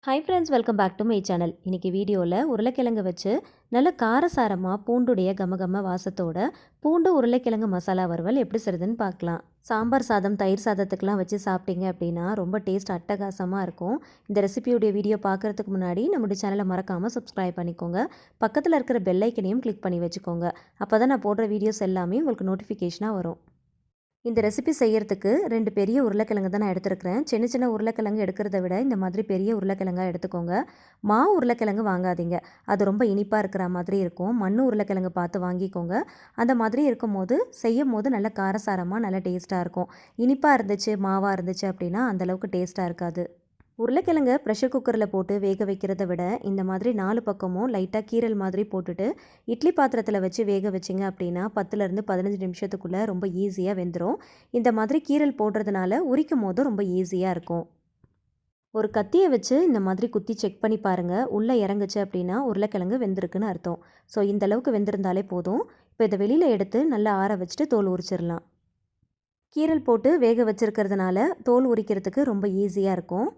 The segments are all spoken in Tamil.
Hi friends, welcome back to my channel. இன்றைக்கி வீடியோவில் உருளைக்கிழங்கு வச்சு நல்ல காரசாரமாக பூண்டுடைய கமகம வாசத்தோட பூண்டு உருளைக்கிழங்கு மசாலா வறுவல் எப்படி செய்யுதுன்னு பார்க்கலாம். சாம்பார் சாதம், தயிர் சாதத்துக்கெலாம் வச்சு சாப்பிட்டீங்க அப்படின்னா ரொம்ப டேஸ்ட் அட்டகாசமாக இருக்கும். இந்த ரெசிபியோடைய வீடியோ பார்க்குறதுக்கு முன்னாடி நம்மளுடைய சேனலை மறக்காமல் சப்ஸ்கிரைப் பண்ணிக்கோங்க. பக்கத்தில் இருக்கிற பெல் ஐக்கனையும் கிளிக் பண்ணி வச்சுக்கோங்க. அப்போ தான் நான் போடுற வீடியோஸ் எல்லாமே உங்களுக்கு நோட்டிஃபிகேஷனாக வரும். இந்த ரெசிபி செய்யறதுக்கு 2 பெரிய உருளைக்கிழங்கு தான் நான் எடுத்துருக்கிறேன். சின்ன சின்ன உருளைக்கிழங்கு எடுக்கிறத விட இந்த மாதிரி பெரிய உருளைக்கிழங்காக எடுத்துக்கோங்க. மாவு உருளைக்கிழங்கு வாங்காதீங்க, அது ரொம்ப இனிப்பாக இருக்கிற மாதிரி இருக்கும். மண் உருளைக்கிழங்கு பார்த்து வாங்கிக்கோங்க. அந்த மாதிரி இருக்கும்போது செய்யும் போது நல்ல காரசாரமாக நல்ல டேஸ்ட்டாக இருக்கும். இனிப்பாக இருந்துச்சு, மாவாக இருந்துச்சு அப்படின்னா அந்தளவுக்கு டேஸ்ட்டாக இருக்காது. உருளைக்கிழங்க ப்ரெஷர் குக்கரில் போட்டு வேக வைக்கிறத விட இந்த மாதிரி 4 பக்கமும் லைட்டாக கீரல் மாதிரி போட்டுட்டு இட்லி பாத்திரத்தில் வச்சு வேக வச்சிங்க அப்படின்னா 10லேருந்து 15 நிமிஷத்துக்குள்ளே ரொம்ப ஈஸியாக வெந்துடும். இந்த மாதிரி கீரல் போடுறதுனால உரிக்கும் போதும் ரொம்ப ஈஸியாக இருக்கும். ஒரு கத்தியை வச்சு இந்த மாதிரி குத்தி செக் பண்ணி பாருங்கள். உள்ளே இறங்குச்சு அப்படின்னா உருளைக்கிழங்கு வெந்திருக்குன்னு அர்த்தம். ஸோ இந்தளவுக்கு வெந்திருந்தாலே போதும். இப்போ இதை வெளியில் எடுத்து நல்லா ஆற வச்சுட்டு தோல் உரிச்சிடலாம். கீரல் போட்டு வேக வச்சுருக்கிறதுனால தோல் உரிக்கிறதுக்கு ரொம்ப ஈஸியாக இருக்கும்.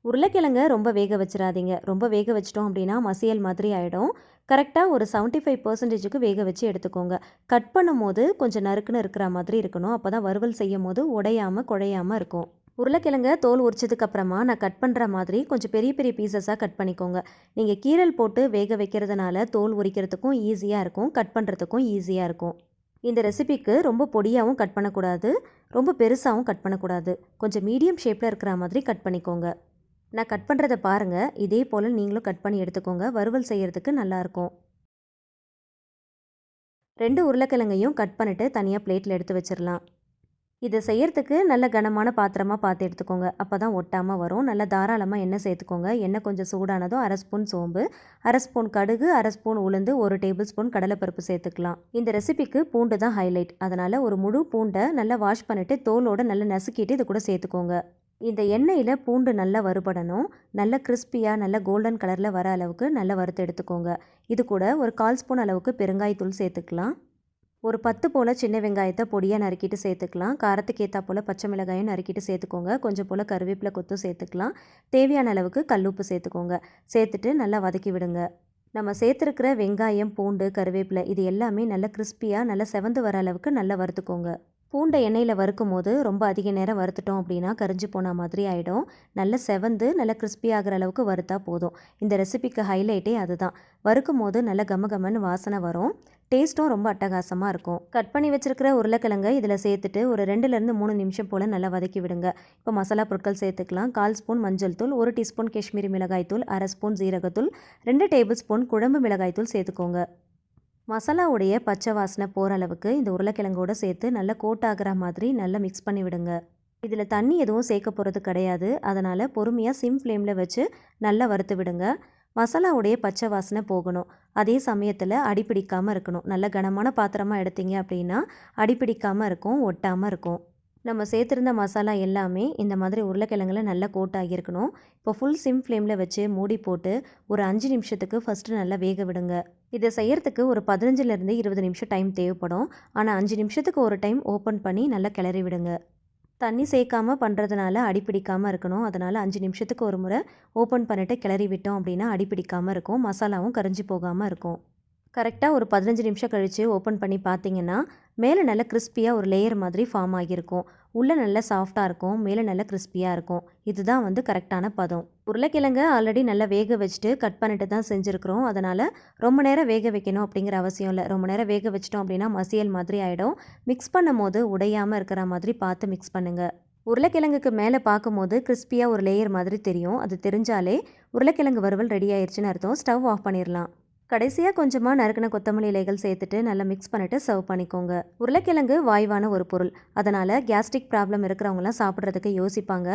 உருளைக்கிழங்க ரொம்ப வேக வச்சிடாதீங்க. ரொம்ப வேக வச்சிட்டோம் அப்படின்னா மசியல் மாதிரி ஆகிடும். கரெக்டாக ஒரு 75%க்கு வேக வச்சு எடுத்துக்கோங்க. கட் பண்ணும் போது கொஞ்சம் நறுக்குன்னு இருக்கிற மாதிரி இருக்கணும். அப்போ தான் வறுவல் செய்யும் போது உடையாமல் குழையாமல் இருக்கும். உருளைக்கிழங்க தோல் உரிச்சதுக்கப்புறமா நான் கட் பண்ணுற மாதிரி கொஞ்சம் பெரிய பெரிய பீசஸாக கட் பண்ணிக்கோங்க. நீங்கள் கீரல் போட்டு வேக வைக்கிறதுனால தோல் உரிக்கிறதுக்கும் ஈஸியாக இருக்கும், கட் பண்ணுறதுக்கும் ஈஸியாக இருக்கும். இந்த ரெசிபிக்கு ரொம்ப பொடியாகவும் கட் பண்ணக்கூடாது, ரொம்ப பெருசாகவும் கட் பண்ணக்கூடாது. கொஞ்சம் மீடியம் ஷேப்பில் இருக்கிற மாதிரி கட் பண்ணிக்கோங்க. நான் கட் பண்ணுறத பாருங்கள். இதே போல் நீங்களும் கட் பண்ணி எடுத்துக்கோங்க. வறுவல் செய்கிறதுக்கு நல்லாயிருக்கும். 2 உருளைக்கிழங்கையும் கட் பண்ணிவிட்டு தனியாக பிளேட்டில் எடுத்து வச்சிடலாம். இதை செய்கிறதுக்கு நல்ல கனமான பாத்திரமாக பார்த்து எடுத்துக்கோங்க. அப்போ தான் ஒட்டாமல் வரும். நல்லா தாராளமாக எண்ணெய் சேர்த்துக்கோங்க. எண்ணெய் கொஞ்சம் சூடானதும் 1/2 ஸ்பூன் சோம்பு, 1/2 ஸ்பூன் கடுகு, 1/2 ஸ்பூன் உளுந்து, 1 டேபிள் ஸ்பூன் கடலைப்பருப்பு சேர்த்துக்கலாம். இந்த ரெசிபிக்கு பூண்டு தான் ஹைலைட். அதனால் ஒரு முழு பூண்டை நல்லா வாஷ் பண்ணிவிட்டு தோலோடு நல்லா நசுக்கிட்டு இது கூட சேர்த்துக்கோங்க. இந்த எண்ணெயில் பூண்டு நல்லா வறுபடணும். நல்ல கிறிஸ்பியாக நல்ல கோல்டன் கலரில் வர அளவுக்கு நல்லா வறுத்து எடுத்துக்கோங்க. இது கூட ஒரு 1/4 ஸ்பூன் அளவுக்கு பெருங்காயத்தூள் சேர்த்துக்கலாம். ஒரு 10 போல் சின்ன வெங்காயத்தை பொடியாக நறுக்கிட்டு சேர்த்துக்கலாம். காரத்துக்கு ஏற்றா போல் பச்சை மிளகாயும் நறுக்கிட்டு சேர்த்துக்கோங்க. கொஞ்சம் போல் கருவேப்பிலை கொத்தும் சேர்த்துக்கலாம். தேவையான அளவுக்கு கல்லுப்பு சேர்த்துக்கோங்க. சேர்த்துட்டு நல்லா வதக்கி விடுங்க. நம்ம சேர்த்துருக்கிற வெங்காயம், பூண்டு, கருவேப்பிலை இது எல்லாமே நல்லா கிறிஸ்பியாக நல்லா செவந்து வர அளவுக்கு நல்லா வறுத்துக்கோங்க. பூண்டை எண்ணெயில் வறுக்கும் போது ரொம்ப அதிக நேரம் வறுத்துட்டோம் அப்படின்னா கரிஞ்சு போன மாதிரி ஆகிடும். நல்லா செவந்து நல்லா கிறிஸ்பி ஆகிற அளவுக்கு வறுத்தா போதும். இந்த ரெசிபிக்கு ஹைலைட்டே அதுதான். வறுக்கும் போது நல்லா கமகமன்னு வாசனை வரும். டேஸ்ட்டும் ரொம்ப அட்டகாசமாக இருக்கும். கட் பண்ணி வச்சுருக்கிற உருளைக்கிழங்கை இதில் சேர்த்துட்டு ஒரு 2லேருந்து 3 நிமிஷம் போல் நல்லா வதக்கி விடுங்க. இப்போ மசாலா பொருட்கள் சேர்த்துக்கலாம். 1/4 ஸ்பூன் மஞ்சள் தூள், 1 டீஸ்பூன் காஷ்மீரி மிளகாய் தூள், 1/2 ஸ்பூன் ஜீரகத்தூள், 2 டேபிள் ஸ்பூன் குழம்பு மிளகாய் தூள் சேர்த்துக்கோங்க. மசாலாவுடைய பச்சை வாசனை போகிற அளவுக்கு இந்த உருளைக்கிழங்கோடு சேர்த்து நல்லா கோட் ஆகிற மாதிரி நல்லா மிக்ஸ் பண்ணி விடுங்க. இதில் தண்ணி எதுவும் சேர்க்க போகிறது கிடையாது. அதனால் பொறுமையாக சிம் ஃப்ளேமில் வச்சு நல்லா வறுத்து விடுங்க. மசாலாவுடைய பச்சை வாசனை போகணும். அதே சமயத்தில் அடிப்பிடிக்காமல் இருக்கணும். நல்ல கனமான பாத்திரமாக எடுத்தீங்க அப்படின்னா அடிப்பிடிக்காமல் இருக்கும், ஒட்டாமல் இருக்கும். நம்ம சேர்த்துருந்த மசாலா எல்லாமே இந்த மாதிரி உருளைக்கிழங்குல நல்லா கோட் ஆகியிருக்கணும். இப்போ ஃபுல் சிம் ஃப்ளேமில் வச்சு மூடி போட்டு ஒரு 5 நிமிஷத்துக்கு ஃபஸ்ட்டு நல்லா வேக விடுங்க. இதை செய்யறதுக்கு ஒரு 15லேருந்து 20 நிமிஷம் டைம் தேவைப்படும். ஆனால் 5 நிமிஷத்துக்கு ஒரு டைம் ஓப்பன் பண்ணி நல்லா கிளறி விடுங்க. தண்ணி சேர்க்காமல் பண்ணுறதுனால அடிப்பிடிக்காமல் இருக்கணும். அதனால் 5 நிமிஷத்துக்கு ஒரு முறை ஓப்பன் பண்ணிவிட்டு கிளறி விட்டோம் அப்படின்னா அடிப்பிடிக்காமல் இருக்கும். மசாலாவும் கரிஞ்சு போகாமல் இருக்கும். கரெக்டாக ஒரு 15 நிமிஷம் கழித்து ஓப்பன் பண்ணி பார்த்தீங்கன்னா மேலே நல்ல கிறிஸ்பியாக ஒரு லேயர் மாதிரி ஃபார்ம் ஆகியிருக்கும். உள்ளே நல்லா சாஃப்டாக இருக்கும், மேலே நல்லா கிறிஸ்பியாக இருக்கும். இதுதான் கரெக்டான பதம். உருளைக்கிழங்கு ஆல்ரெடி நல்லா வேக வச்சுட்டு கட் பண்ணிட்டு தான் செஞ்சுருக்கிறோம். அதனால் ரொம்ப நேரம் வேக வைக்கணும் அப்படிங்கிற அவசியம் இல்லை. ரொம்ப நேரம் வேக வச்சிட்டோம் அப்படின்னா மசியல் மாதிரி ஆகிடும். மிக்ஸ் பண்ணும் போது உடையாமல் இருக்கிற மாதிரி பார்த்து மிக்ஸ் பண்ணுங்கள். உருளைக்கிழங்குக்கு மேலே பார்க்கும்போது கிறிஸ்பியாக ஒரு லேயர் மாதிரி தெரியும். அது தெரிஞ்சாலே உருளைக்கிழங்கு வறுவல் ரெடி ஆயிடுச்சுன்னு அர்த்தம். ஸ்டவ் ஆஃப் பண்ணிடலாம். கடைசியாக கொஞ்சமாக நறுக்கின கொத்தமல்லி இலைகள் சேர்த்துட்டு நல்லா மிக்ஸ் பண்ணிவிட்டு சர்வ் பண்ணிக்கோங்க. உருளைக்கிழங்கு வாய்வான ஒரு பொருள். அதனால் கேஸ்ட்ரிக் ப்ராப்ளம் இருக்கிறவங்களாம் சாப்பிட்றதுக்கு யோசிப்பாங்க.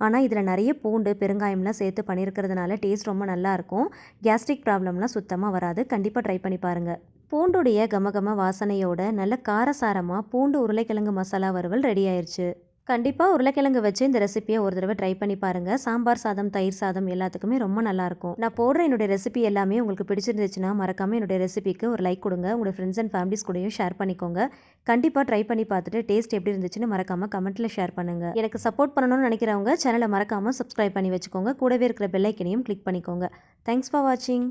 ஆனால் இதில் நிறைய பூண்டு, பெருங்காயம்லாம் சேர்த்து பண்ணியிருக்கிறதுனால டேஸ்ட் ரொம்ப நல்லாயிருக்கும். கேஸ்ட்ரிக் ப்ராப்ளம்லாம் சுத்தமாக வராது. கண்டிப்பாக ட்ரை பண்ணி பாருங்கள். பூண்டுடைய கமகம வாசனையோட நல்ல காரசாரமாக பூண்டு உருளைக்கிழங்கு மசாலா வறுவல் ரெடி ஆயிடுச்சு. கண்டிப்பாக உருளைக்கிழங்கு வச்சு இந்த ரெசிபியை ஒரு தடவை ட்ரை பண்ணி பாருங்கள். சாம்பார் சாதம், தயிர் சாதம் எல்லாத்துக்குமே ரொம்ப நல்லாயிருக்கும். நான் போடுற என்னுடைய ரெசிபி எல்லாமே உங்களுக்கு பிடிச்சிருந்துச்சுன்னா மறக்காமல் என்னுடைய ரெசிபிக்கு ஒரு லைக் கொடுங்க. உங்களோட ஃப்ரெண்ட்ஸ் அண்ட் ஃபேமிலிஸ் கூடயும் ஷேர் பண்ணிக்கோங்க. கண்டிப்பாக ட்ரை பண்ணி பார்த்துட்டு டேஸ்ட் எப்படி இருந்துச்சுன்னு மறக்காமல் கமெண்ட்டில் ஷேர் பண்ணுங்கள். எனக்கு சப்போர்ட் பண்ணணும்னு நினைக்கிறவங்க சேனலை மறக்காமல் சப்ஸ்கிரைப் பண்ணி வச்சுக்கோங்க. கூடவே இருக்கிற பெல் ஐக்கனையும் கிளிக் பண்ணிக்கோங்க. தேங்க்ஸ் ஃபார் வாட்சிங்.